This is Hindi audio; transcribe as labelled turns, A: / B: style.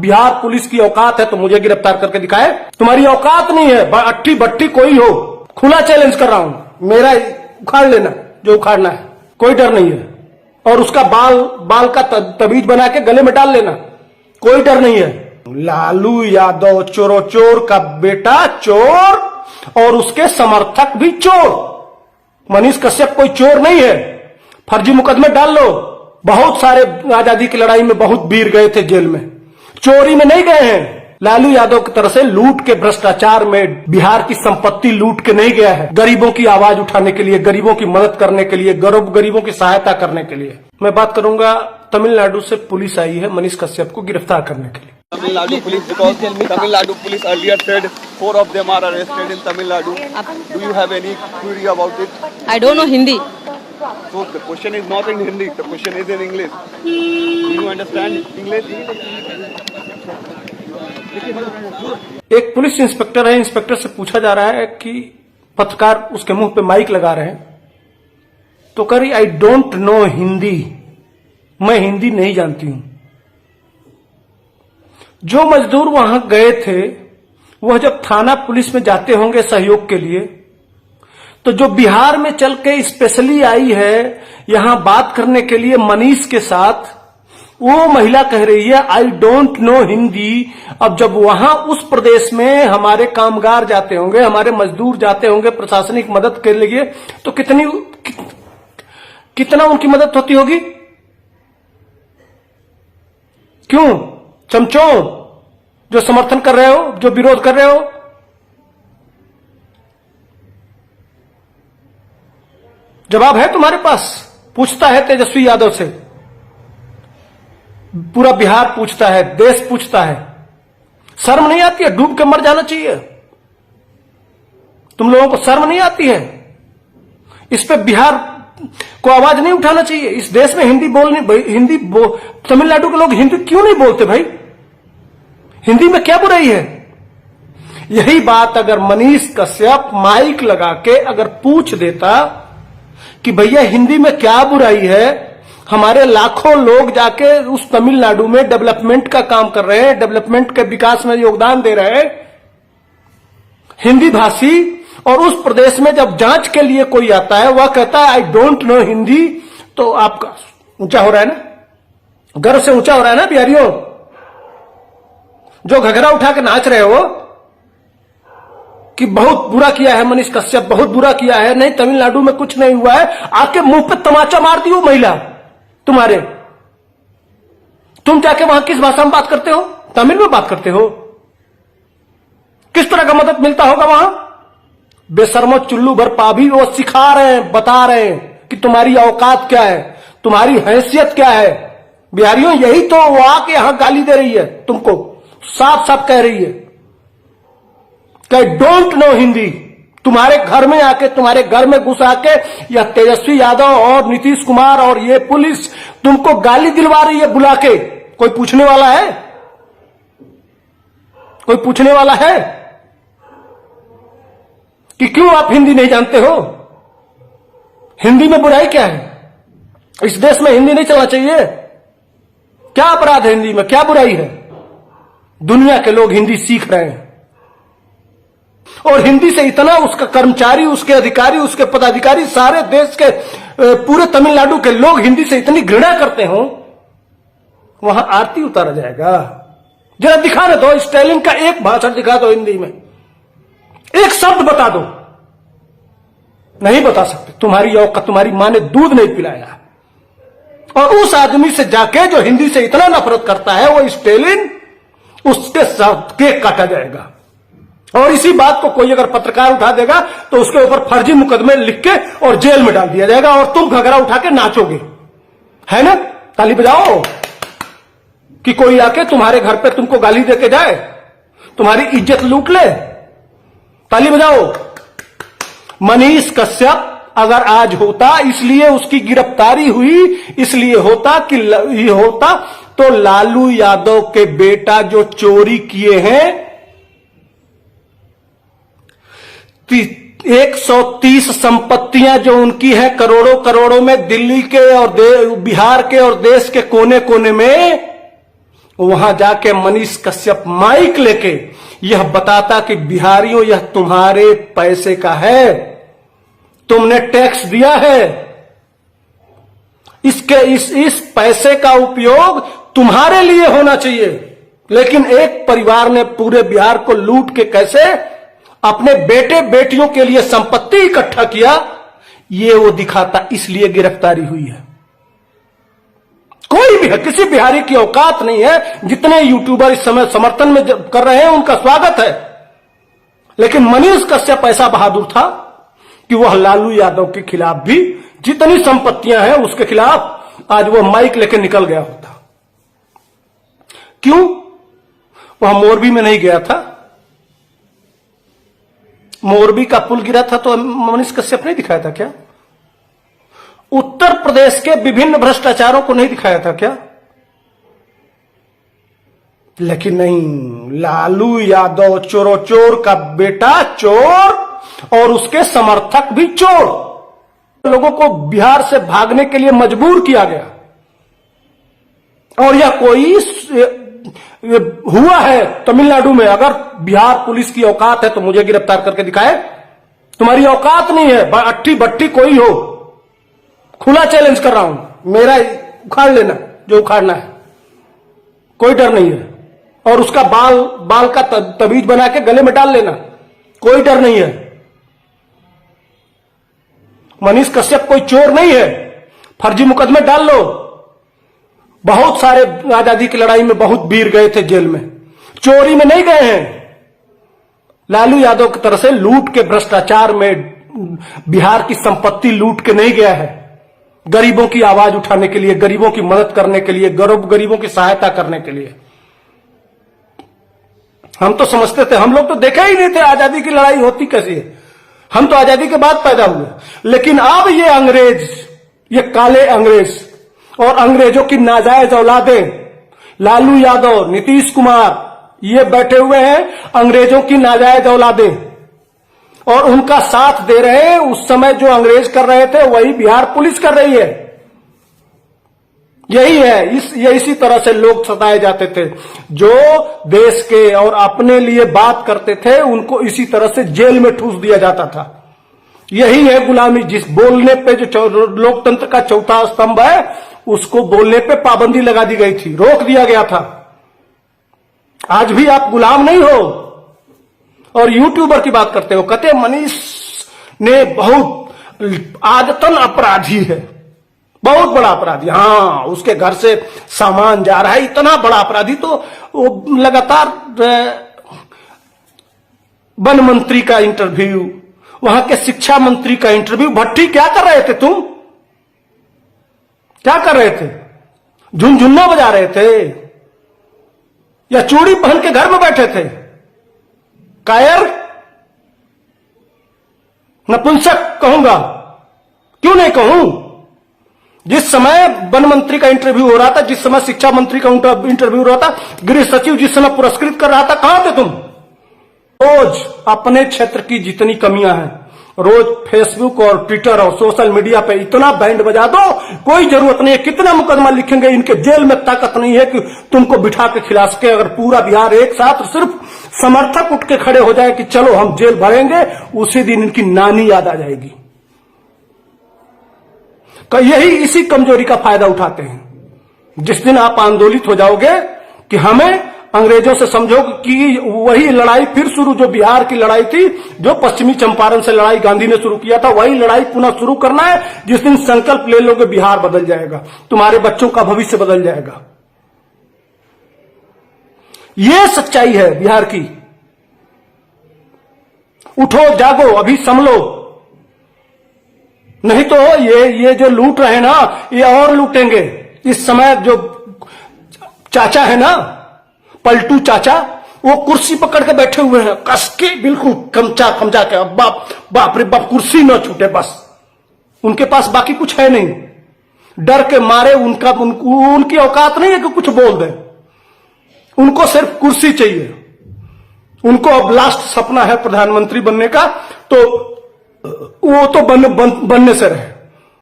A: बिहार पुलिस की औकात है तो मुझे गिरफ्तार करके दिखाए। तुम्हारी औकात नहीं है, अट्ठी भट्टी कोई हो, खुला चैलेंज कर रहा हूं, मेरा उखाड़ लेना जो उखाड़ना है, कोई डर नहीं है। और उसका बाल का तबीज बना के गले में डाल लेना, कोई डर नहीं है। लालू यादव चोर का बेटा चोर और उसके समर्थक भी चोर। मनीष कश्यप कोई चोर नहीं है, फर्जी मुकदमे डाल लो। बहुत सारे आजादी की लड़ाई में बहुत वीर गए थे जेल में, चोरी में नहीं गए हैं। लालू यादव की तरह से लूट के भ्रष्टाचार में बिहार की संपत्ति लूट के नहीं गया है। गरीबों की आवाज उठाने के लिए, गरीबों की मदद करने के लिए, गरीबों की सहायता करने के लिए। मैं बात करूंगा, तमिलनाडु से पुलिस आई है मनीष कश्यप को गिरफ्तार करने के लिए।
B: Tamil Nadu police, because Tamil Nadu police earlier said 4 of them are arrested in Tamil Nadu. Do you have any query about it?
C: I don't know Hindi.
B: So the question is not in Hindi, the question is in English. Do you understand English?
A: एक पुलिस इंस्पेक्टर है, इंस्पेक्टर से पूछा जा रहा है कि पत्रकार उसके मुंह पे माइक लगा रहे हैं, तो कह रही आई डोंट नो हिंदी, मैं हिंदी नहीं जानती हूं। जो मजदूर वहां गए थे वह जब थाना पुलिस में जाते होंगे सहयोग के लिए, तो जो बिहार में चल के स्पेशली आई है यहां बात करने के लिए मनीष के साथ, वो महिला कह रही है आई डोंट नो हिंदी। अब जब वहां उस प्रदेश में हमारे कामगार जाते होंगे, हमारे मजदूर जाते होंगे प्रशासनिक मदद के लिए, तो कितना उनकी मदद होती होगी? क्यों चमचों जो समर्थन कर रहे हो, जो विरोध कर रहे हो? जवाब है तुम्हारे पास? पूछता है तेजस्वी यादव से, पूरा बिहार पूछता है, देश पूछता है। शर्म नहीं आती है? डूब के मर जाना चाहिए। तुम लोगों को शर्म नहीं आती है? इस पे बिहार को आवाज नहीं उठाना चाहिए? इस देश में तमिलनाडु के लोग हिंदी क्यों नहीं बोलते भाई? हिंदी में क्या बुराई है? यही बात अगर मनीष कश्यप माइक लगा के अगर पूछ देता कि भैया हिंदी में क्या बुराई है, हमारे लाखों लोग जाके उस तमिलनाडु में डेवलपमेंट का काम कर रहे हैं, डेवलपमेंट के विकास में योगदान दे रहे हैं हिंदी भाषी, और उस प्रदेश में जब जांच के लिए कोई आता है वह कहता है आई डोंट नो हिंदी, तो आपका ऊंचा हो रहा है ना, गर्व से ऊंचा हो रहा है ना बिहारियों? जो घघरा उठा के नाच रहे हो कि बहुत बुरा किया है मनीष कश्यप, बहुत बुरा किया है, नहीं तमिलनाडु में कुछ नहीं हुआ है, आके मुंह पे तमाचा मार दी वो महिला तुम्हारे। तुम जाके वहां किस भाषा में बात करते हो? तमिल में बात करते हो? किस तरह का मदद मिलता होगा वहां? बेशर्मो चुल्लू भर पाभी वो सिखा रहे हैं, बता रहे हैं कि तुम्हारी औकात क्या है, तुम्हारी हैसियत क्या है। बिहारियों यही तो वो आके यहां गाली दे रही है तुमको, साफ साफ कह रही है कि डोंट नो हिंदी। तुम्हारे घर में आके, तुम्हारे घर में घुस आके यह तेजस्वी यादव और नीतीश कुमार और ये पुलिस तुमको गाली दिलवा रही है बुला के। कोई पूछने वाला है? कोई पूछने वाला है कि क्यों आप हिंदी नहीं जानते हो? हिंदी में बुराई क्या है? इस देश में हिंदी नहीं चलना चाहिए? क्या अपराध है हिंदी में? क्या बुराई है? दुनिया के लोग हिंदी सीख रहे हैं और हिंदी से इतना उसका कर्मचारी, उसके अधिकारी, उसके पदाधिकारी, सारे देश के पूरे तमिलनाडु के लोग हिंदी से इतनी घृणा करते हो, वहां आरती उतारा जाएगा। जरा दिखाने दो, स्टालिन का एक भाषण दिखा दो हिंदी में, एक शब्द बता दो। नहीं बता सकते। तुम्हारी औकात, तुम्हारी मां ने दूध नहीं पिलाया। और उस आदमी से जाके जो हिंदी से इतना नफरत करता है वो स्टालिन, उसके साथ केक काटा जाएगा। और इसी बात को कोई अगर पत्रकार उठा देगा तो उसके ऊपर फर्जी मुकदमे लिख के और जेल में डाल दिया जाएगा और तुम घघरा उठा के नाचोगे, है ना? ताली बजाओ कि कोई आके तुम्हारे घर पे तुमको गाली देके जाए, तुम्हारी इज्जत लूट ले। ताली बजाओ। मनीष कश्यप अगर आज होता, इसलिए उसकी गिरफ्तारी हुई, इसलिए होता कि ये होता तो लालू यादव के बेटा जो चोरी किए हैं 130 संपत्तियां जो उनकी है करोड़ों करोड़ों में, दिल्ली के और बिहार के और देश के कोने कोने में, वहां जाके मनीष कश्यप माइक लेके यह बताता कि बिहारियों यह तुम्हारे पैसे का है, तुमने टैक्स दिया है, इस पैसे का उपयोग तुम्हारे लिए होना चाहिए। लेकिन एक परिवार ने पूरे बिहार को लूट के कैसे अपने बेटे बेटियों के लिए संपत्ति इकट्ठा किया, ये वो दिखाता, इसलिए गिरफ्तारी हुई है। कोई भी है, किसी बिहारी की औकात नहीं है। जितने यूट्यूबर इस समय समर्थन में कर रहे हैं उनका स्वागत है, लेकिन मनीष कश्यप ऐसा बहादुर था कि वह लालू यादव के खिलाफ भी जितनी संपत्तियां हैं उसके खिलाफ आज वह माइक लेकर निकल गया होता। क्यों? वह मोरबी में नहीं गया था। मोरबी का पुल गिरा था तो मनीष कश्यप नहीं दिखाया था क्या? उत्तर प्रदेश के विभिन्न भ्रष्टाचारों को नहीं दिखाया था क्या? लेकिन नहीं, लालू यादव चोरों चोर का बेटा चोर और उसके समर्थक भी चोर, लोगों को बिहार से भागने के लिए मजबूर किया गया। और यह कोई हुआ है तमिलनाडु में। अगर बिहार पुलिस की औकात है तो मुझे गिरफ्तार करके दिखाए। तुम्हारी औकात नहीं है, अट्ठी भट्टी कोई हो, खुला चैलेंज कर रहा हूं, मेरा उखाड़ लेना जो उखाड़ना है, कोई डर नहीं है। और उसका बाल का तबीज बना के गले में डाल लेना, कोई डर नहीं है। मनीष कश्यप कोई चोर नहीं है, फर्जी मुकदमे डाल लो। बहुत सारे आजादी की लड़ाई में बहुत वीर गए थे जेल में, चोरी में नहीं गए हैं। लालू यादव की तरह से लूट के भ्रष्टाचार में बिहार की संपत्ति लूट के नहीं गया है। गरीबों की आवाज उठाने के लिए, गरीबों की मदद करने के लिए, गरीबों की सहायता करने के लिए। हम तो समझते थे, हम लोग तो देखे ही नहीं थे आजादी की लड़ाई होती कैसी है। हम तो आजादी के बाद पैदा हुए। लेकिन अब ये अंग्रेज, ये काले अंग्रेज और अंग्रेजों की नाजायज औलादें, लालू यादव, नीतीश कुमार, ये बैठे हुए हैं अंग्रेजों की नाजायज औलादें और उनका साथ दे रहे हैं। उस समय जो अंग्रेज कर रहे थे वही बिहार पुलिस कर रही है। यही है, इसी तरह से लोग सताए जाते थे। जो देश के और अपने लिए बात करते थे उनको इसी तरह से जेल में ठूस दिया जाता था। यही है गुलामी। जिस बोलने पे जो लोकतंत्र का चौथा स्तंभ है उसको बोलने पे पाबंदी लगा दी गई थी, रोक दिया गया था। आज भी आप गुलाम नहीं हो। और यूट्यूबर की बात करते हो, कहते मनीष ने बहुत आदतन अपराधी है, बहुत बड़ा अपराधी। हाँ, उसके घर से सामान जा रहा है, इतना बड़ा अपराधी। तो वो लगातार वन मंत्री का इंटरव्यू, वहां के शिक्षा मंत्री का इंटरव्यू। भट्टी क्या कर रहे थे तुम? क्या कर रहे थे? झुनझुन्ना बजा रहे थे या चूड़ी पहन के घर में बैठे थे? कायर, नपुंसक कहूंगा, क्यों नहीं कहूं? जिस समय वन मंत्री का इंटरव्यू हो रहा था, जिस समय शिक्षा मंत्री का इंटरव्यू हो रहा था, गृह सचिव जिस समय पुरस्कृत कर रहा था, कहां थे तुम? रोज अपने क्षेत्र की जितनी कमियां हैं, रोज फेसबुक और ट्विटर और सोशल मीडिया पे इतना बैंड बजा दो, कोई जरूरत नहीं है। कितना मुकदमा लिखेंगे, इनके जेल में ताकत नहीं है कि तुमको बिठा के खिला सके। अगर पूरा बिहार एक साथ सिर्फ समर्थक उठ के खड़े हो जाए कि चलो हम जेल भरेंगे, उसी दिन इनकी नानी याद आ जाएगी। यही इसी कमजोरी का फायदा उठाते हैं। जिस दिन आप आंदोलित हो जाओगे कि हमें अंग्रेजों से समझो कि वही लड़ाई फिर शुरू, जो बिहार की लड़ाई थी, जो पश्चिमी चंपारण से लड़ाई गांधी ने शुरू किया था, वही लड़ाई पुनः शुरू करना है। जिस दिन संकल्प ले लोगे, बिहार बदल जाएगा, तुम्हारे बच्चों का भविष्य बदल जाएगा। ये सच्चाई है बिहार की। उठो, जागो, अभी संभलो, नहीं तो ये जो लूट रहे ना, ये और लूटेंगे। इस समय जो चाचा है ना, पलटू चाचा, वो कुर्सी पकड़ के बैठे हुए हैं, कस के बिल्कुल खमचा के, बाप रे बाप, कुर्सी न छूटे बस। उनके पास बाकी कुछ है नहीं। डर के मारे उनकी औकात नहीं है कि कुछ बोल दें। उनको सिर्फ कुर्सी चाहिए। उनको अब लास्ट सपना है प्रधानमंत्री बनने का, तो वो तो बनने से रहे।